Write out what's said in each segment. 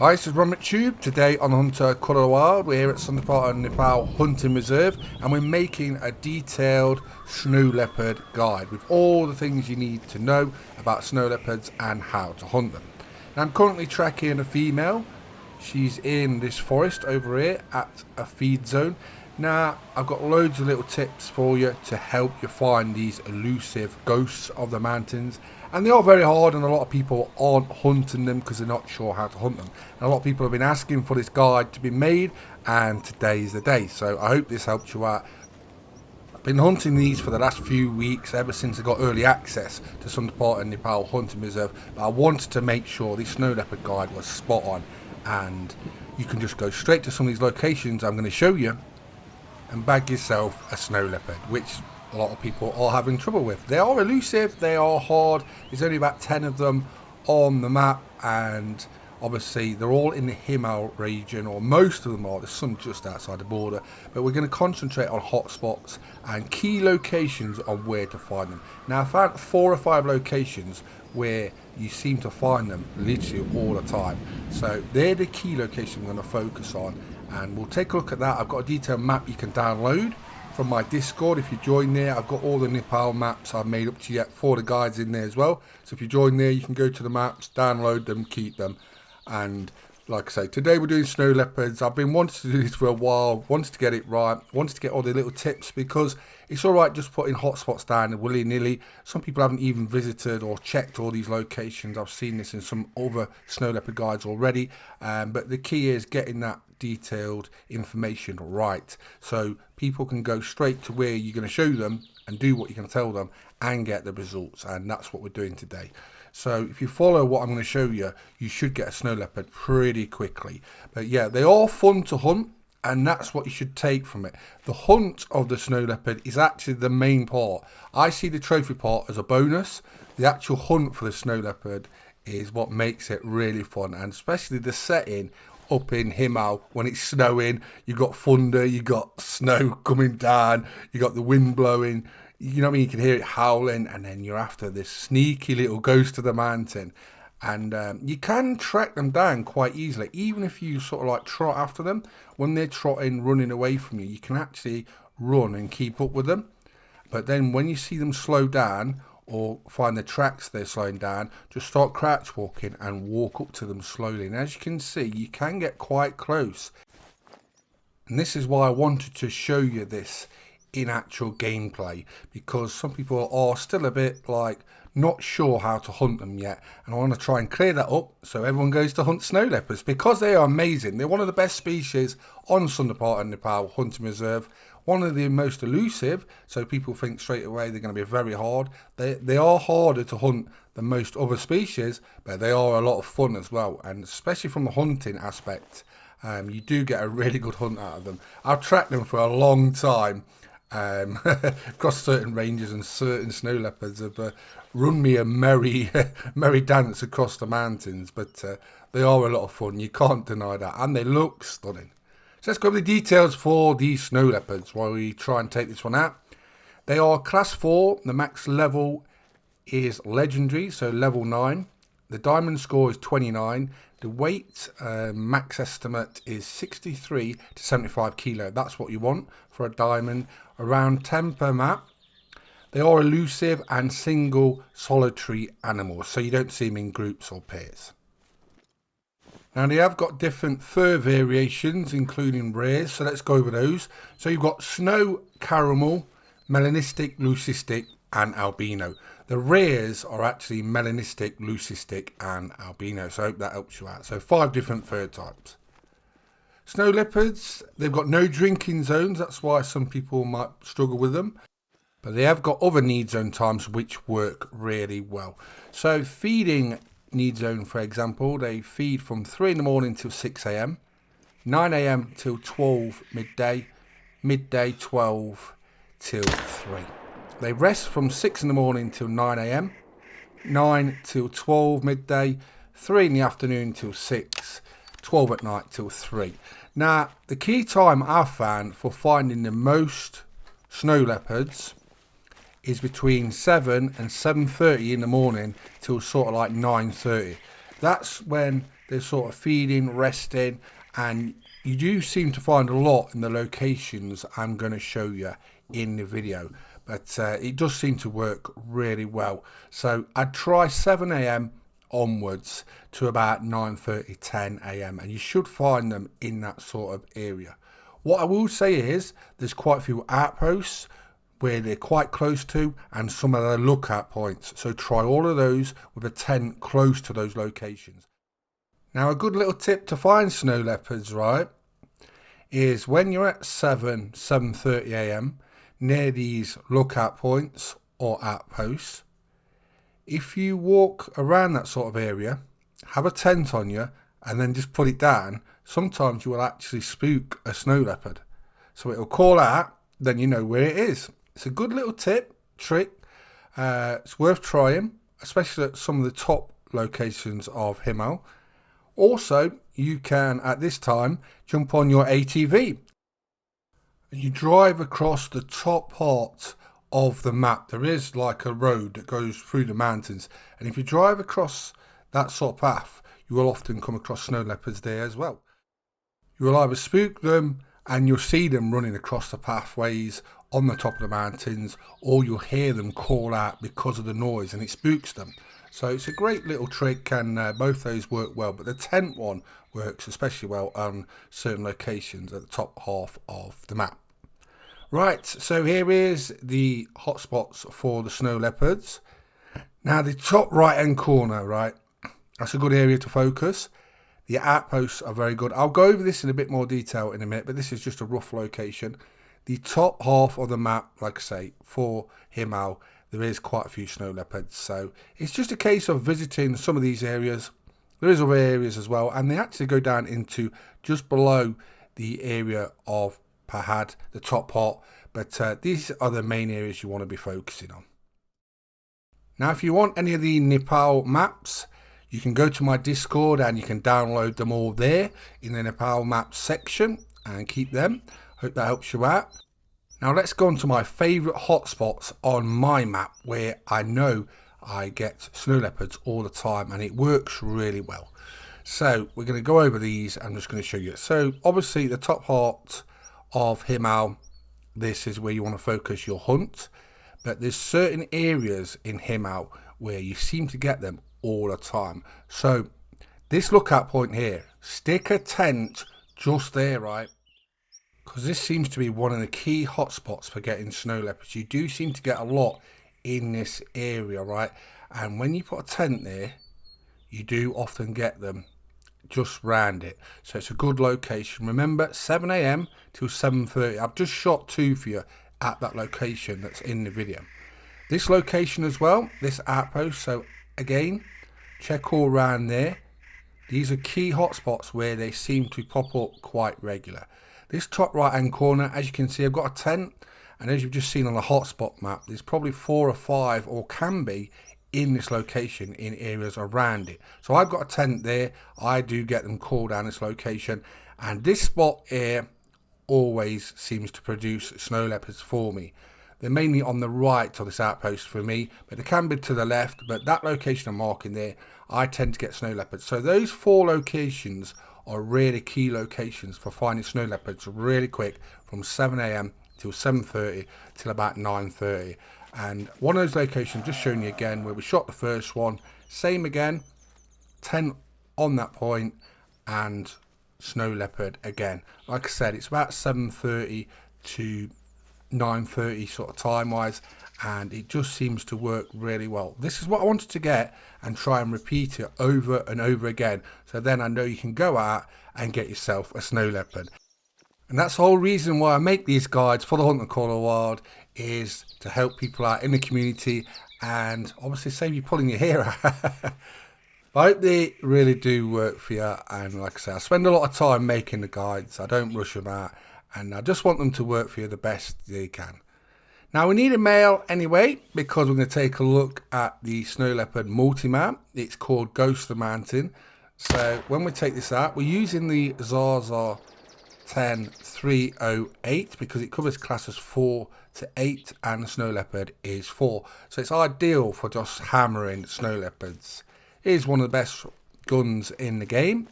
Hi, this is Ron McTube. Today on Hunter Colour Wild, we're here at Sundarpatan Nepal Hunting Reserve and we're making a detailed snow leopard guide with all the things you need to know about snow leopards and how to hunt them. Now, I'm currently tracking a female. She's in this forest over here at a feed zone. Now, I've got loads of little tips for you to help you find these elusive ghosts of the mountains. And they are very hard, and a lot of people aren't hunting them because they're not sure how to hunt them. And a lot of people have been asking for this guide to be made, and today's the day. So I hope this helps you out. I've been hunting these for the last few weeks, ever since I got early access to Sundarpatan Nepal Hunting Reserve. But I wanted to make sure this snow leopard guide was spot on, and you can just go straight to some of these locations I'm going to show you and bag yourself a snow leopard, which a lot of people are having trouble with. They are elusive, they are hard. There's only about 10 of them on the map, and obviously they're all in the Himal region, or most of them are. There's some just outside the border, but we're going to concentrate on hotspots and key locations on where to find them. Now, I found 4 or 5 locations where you seem to find them literally all the time, so they're the key locations I'm going to focus on, and we'll take a look at that. I've got a detailed map you can download from my Discord. If you join there, I've got all the Nepal maps I've made up to you for the guides in there as well. So if you join there, you can go to the maps, download them, keep them. And like I say, today we're doing snow leopards. I've been wanting to do this for a while, wanted to get it right, wanted to get all the little tips, because it's all right just putting hotspots down willy-nilly. Some people haven't even visited or checked all these locations. I've seen this in some other snow leopard guides already, but the key is getting that detailed information right, so people can go straight to where you're going to show them and do what you're going to tell them and get the results. And that's what we're doing today. So if you follow what I'm going to show you, you should get a snow leopard pretty quickly. But yeah, they are fun to hunt, and that's what you should take from it. The hunt of the snow leopard is actually the main part. I see the trophy part as a bonus. The actual hunt for the snow leopard is what makes it really fun, and especially the setting up in Himal when it's snowing. You got thunder, you got snow coming down, you got the wind blowing, you know what I mean, you can hear it howling, and then you're after this sneaky little ghost of the mountain. And you can track them down quite easily, even if you sort of like trot after them. When they're trotting, running away from you, you can actually run and keep up with them. But then when you see them slow down, or find the tracks they're slowing down, just start crouch walking and walk up to them slowly. And as you can see, you can get quite close. And this is why I wanted to show you this in actual gameplay, because some people are still a bit like not sure how to hunt them yet, and I want to try and clear that up so everyone goes to hunt snow leopards, because they are amazing. They're one of the best species on Sundarpatan Nepal Hunting Reserve, one of the most elusive, so people think straight away they're going to be very hard. They are harder to hunt than most other species, but they are a lot of fun as well, and especially from the hunting aspect, you do get a really good hunt out of them. I've tracked them for a long time, across certain ranges, and certain snow leopards have run me a merry dance across the mountains, but they are a lot of fun, you can't deny that, and they look stunning. So let's go over the details for these snow leopards while we try and take this one out. They are class 4, the max level is legendary, so level 9. The diamond score is 29. The weight max estimate is 63 to 75 kilo. That's what you want for a diamond. Around 10 per map. They are elusive and single solitary animals, so you don't see them in groups or pairs. Now, they have got different fur variations, including rares, so let's go over those. So you've got snow caramel, melanistic, leucistic, and albino. The rares are actually melanistic, leucistic, and albino, so I hope that helps you out. So 5 different fur types. Snow leopards, they've got no drinking zones, that's why some people might struggle with them. But they have got other need zone times which work really well. So feeding need zone, for example, they feed from 3 in the morning till 6 a.m, 9 a.m. till 12 midday, midday 12 till 3. They rest from 6 in the morning till 9 a.m, 9 till 12 midday, 3 in the afternoon till 6, 12 at night till 3. Now, the key time I've found for finding the most snow leopards is between 7 and 7:30 in the morning till sort of like 9:30. That's when they're sort of feeding, resting, and you do seem to find a lot in the locations I'm going to show you in the video. But it does seem to work really well. So I'd try 7 a.m. onwards to about 9:30, 10 a.m. and you should find them in that sort of area. What I will say is there's quite a few outposts where they're quite close to, and some of the lookout points. So try all of those with a tent close to those locations. Now a good little tip to find snow leopards, right, is when you're at 7:30 a.m. near these lookout points or outposts, if you walk around that sort of area, have a tent on you and then just put it down, sometimes you will actually spook a snow leopard. So it'll call out, then you know where it is. It's a good little trick. It's worth trying, especially at some of the top locations of Himal. Also, you can, at this time, jump on your ATV and you drive across the top part of the map. There is like a road that goes through the mountains, and if you drive across that sort of path, you will often come across snow leopards there as well. You will either spook them and you'll see them running across the pathways on the top of the mountains, or you'll hear them call out because of the noise and it spooks them. So it's a great little trick, and both those work well, but the tent one works especially well on certain locations at the top half of the map. Right, so here is the hotspots for the snow leopards. Now the top right hand corner, right, that's a good area to focus. The outposts are very good. I'll go over this in a bit more detail in a minute, but this is just a rough location. The top half of the map, like I say, for Himal, there is quite a few snow leopards. So it's just a case of visiting some of these areas. There is other areas as well, and they actually go down into just below the area of Pahad, the top part. But these are the main areas you want to be focusing on. Now, if you want any of the Nepal maps, you can go to my Discord and you can download them all there in the Nepal maps section and keep them. Hope that helps you out. Now let's go on to my favourite hotspots on my map where I know I get snow leopards all the time and it works really well. So we're going to go over these. I'm just going to show you. So obviously the top part of Himal, this is where you want to focus your hunt. But there's certain areas in Himal where you seem to get them all the time. So this lookout point here, stick a tent just there, right? Because this seems to be one of the key hotspots for getting snow leopards. You do seem to get a lot in this area, right? And when you put a tent there, you do often get them just round it. So it's a good location. Remember, 7 a.m. till 7:30. I've just shot 2 for you at that location that's in the video. This location as well, this outpost. So again, check all around there. These are key hotspots where they seem to pop up quite regular. This top right hand corner, as you can see, I've got a tent, and as you've just seen on the hotspot map, there's probably 4 or 5, or can be, in this location in areas around it. So I've got a tent there. I do get them called down this location, and this spot here always seems to produce snow leopards for me. They're mainly on the right of this outpost for me, but they can be to the left. But that location I'm marking there, I tend to get snow leopards. So those 4 locations are really key locations for finding snow leopards really quick, from 7 a.m. till 7:30 till about 9:30. And one of those locations, just showing you again, where we shot the first one, same again, tent on that point, and snow leopard again. Like I said, it's about 7:30 to 9:30 sort of time wise, and it just seems to work really well. This is what I wanted to get and try and repeat it over and over again, so then I know you can go out and get yourself a snow leopard. And that's the whole reason why I make these guides for the Hunt the Colour Wild, is to help people out in the community and obviously save you pulling your hair out. I hope they really do work for you, and like I say, I spend a lot of time making the guides. I don't rush them out, and I just want them to work for you the best they can. Now we need a male anyway, because we're going to take a look at the snow leopard multi-map. It's called Ghost the Mountain. So when we take this out, we're using the Zaza 10308 because it covers classes 4 to 8 and the snow leopard is 4. So it's ideal for just hammering snow leopards. It is one of the best guns in the game.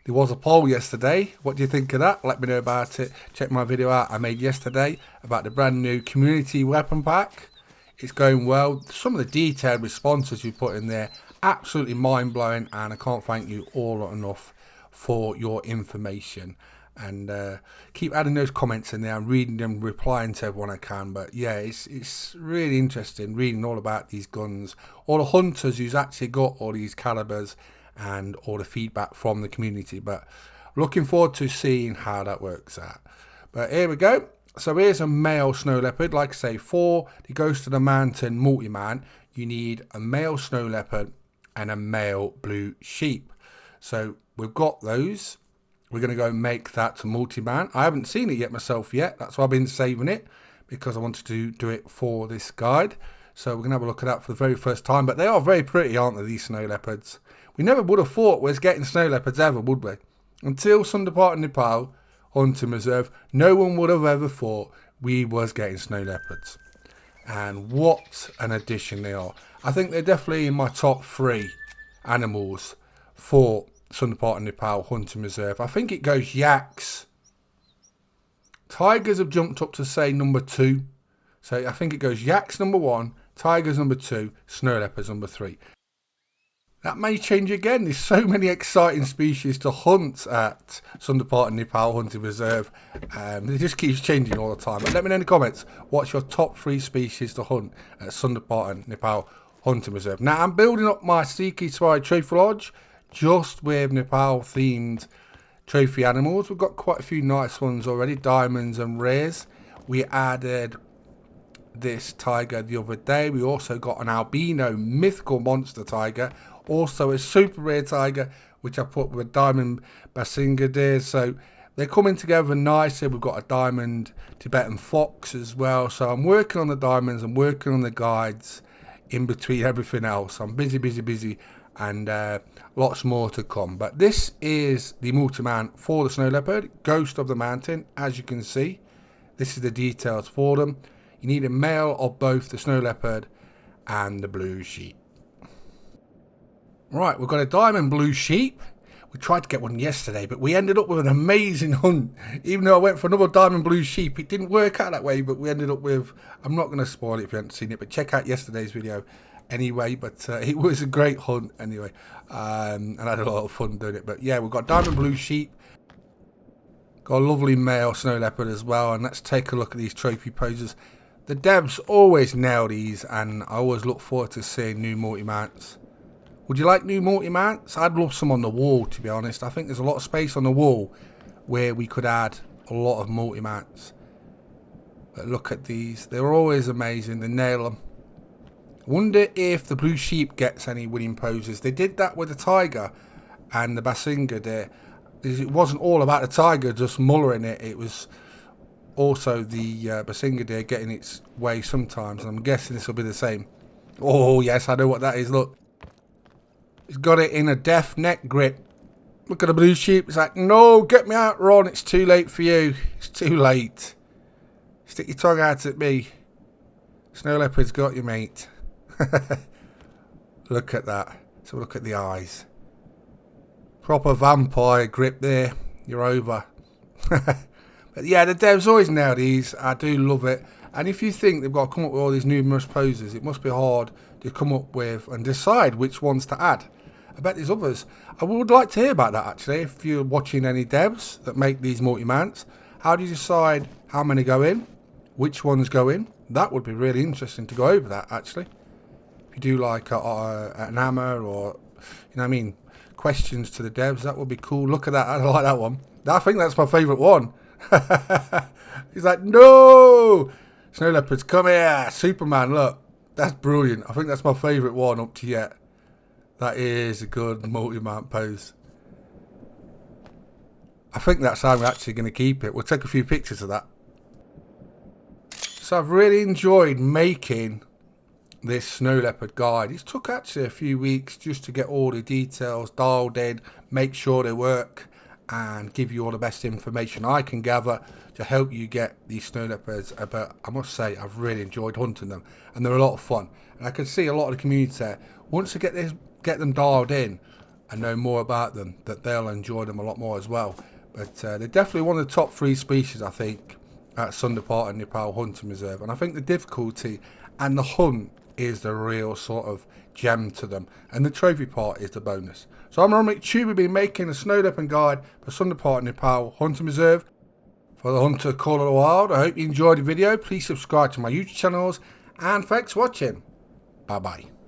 There was a poll yesterday. What do you think of that? Let me know about it. Check my video out I made yesterday about the brand new community weapon pack. It's going well. Some of the detailed responses you put in there, absolutely mind-blowing, and I can't thank you all enough for your information. And keep adding those comments in there. I'm reading them, replying to everyone I can. But yeah, it's really interesting reading all about these guns, all the hunters who's actually got all these calibers, and all the feedback from the community. But looking forward to seeing how that works out. But here we go. So here's a male snow leopard. Like I say, for the Ghost of the Mountain multi-man, you need a male snow leopard and a male blue sheep. So we've got those. We're going to go make that to multi-man. I haven't seen it yet myself yet. That's why I've been saving it, because I wanted to do it for this guide. So we're going to have a look at that for the very first time. But they are very pretty, aren't they, these snow leopards? We never would have thought we was getting snow leopards ever, would we? Until Sundarpatan Nepal Hunting Reserve, no one would have ever thought we was getting snow leopards. And what an addition they are. I think they're definitely in my top 3 animals for Sundarpatan Nepal Hunting Reserve. I think it goes yaks. Tigers have jumped up to say number 2. So I think it goes yaks number 1, tigers number 2, snow leopards number 3. That may change again. There's so many exciting species to hunt at Sundarpatan Nepal Hunting Reserve. It just keeps changing all the time. But let me know in the comments, what's your top 3 species to hunt at Sundarpatan Nepal Hunting Reserve? Now, I'm building up my Seeky Swai Trophy Lodge just with Nepal themed trophy animals. We've got quite a few nice ones already, diamonds and rares. We added this tiger the other day. We also got an albino mythical monster tiger, also a super rare tiger, which I put with a diamond basinga deer. So they're coming together nicely. We've got a diamond Tibetan fox as well. So I'm working on the diamonds, I'm working on the guides in between everything else. I'm busy, and lots more to come. But this is the multi-man for the snow leopard, Ghost of the Mountain. As you can see, this is the details for them. You need a male of both the snow leopard and the blue sheep. Right, we've got a diamond blue sheep. We tried to get one yesterday, but we ended up with an amazing hunt. Even though I went for another diamond blue sheep, it didn't work out that way, but we ended up with, I'm not going to spoil it if you haven't seen it, but check out yesterday's video anyway. But it was a great hunt anyway, and I had a lot of fun doing it. But yeah, we've got diamond blue sheep, got a lovely male snow leopard as well. And let's take a look at these trophy poses. The devs always nail these, and I always look forward to seeing new multi-mounts. Would you like new multi-mounts? I'd love some on the wall, to be honest. I think there's a lot of space on the wall where we could add a lot of multi-mounts. But look at these. They're always amazing. They nail them. Wonder if the blue sheep gets any winning poses. They did that with the tiger and the basinga there. It wasn't all about the tiger just mullering it. It was also the basinga deer getting its way sometimes. And I'm guessing this will be the same. Oh, yes, I know what that is. Look. He's got it in a death neck grip. Look at the blue sheep. It's like, no, get me out, Ron. It's too late for you. It's too late. Stick your tongue out at me. Snow leopard's got you, mate. Look at that. So look at the eyes. Proper vampire grip there. You're over. But yeah, the devs always nail these. I do love it. And if you think they've got to come up with all these numerous poses, it must be hard to come up with and decide which ones to add. I bet there's others. I would like to hear about that, actually. If you're watching any devs that make these multi-mounts, how do you decide how many go in, which ones go in? That would be really interesting to go over that, actually. If you do like an hammer or, you know what I mean, questions to the devs, that would be cool. Look at that. I like that one. I think that's my favourite one. He's like, no! Snow leopards, come here. Superman, look. That's brilliant. I think that's my favourite one up to yet. That is a good multi-mount pose. I think that's how I'm actually going to keep it. We'll take a few pictures of that. So I've really enjoyed making this snow leopard guide. It took actually a few weeks just to get all the details dialed in, make sure they work, and give you all the best information I can gather to help you get these snow leopards. But I must say, I've really enjoyed hunting them, and they're a lot of fun. And I can see a lot of the community there, once I get them dialed in, and know more about them, that they'll enjoy them a lot more as well. But they're definitely one of the top 3 species, I think, at Sundarpatan Nepal Hunting Reserve. And I think the difficulty and the hunt is the real sort of gem to them, and the trophy part is the bonus. So I'm Romik Tube. We've been making a snow leopard guide for Sundarpatan Nepal Hunting Reserve for the Hunter Call of the Wild. I hope you enjoyed the video. Please subscribe to my YouTube channels, and thanks for watching. Bye bye.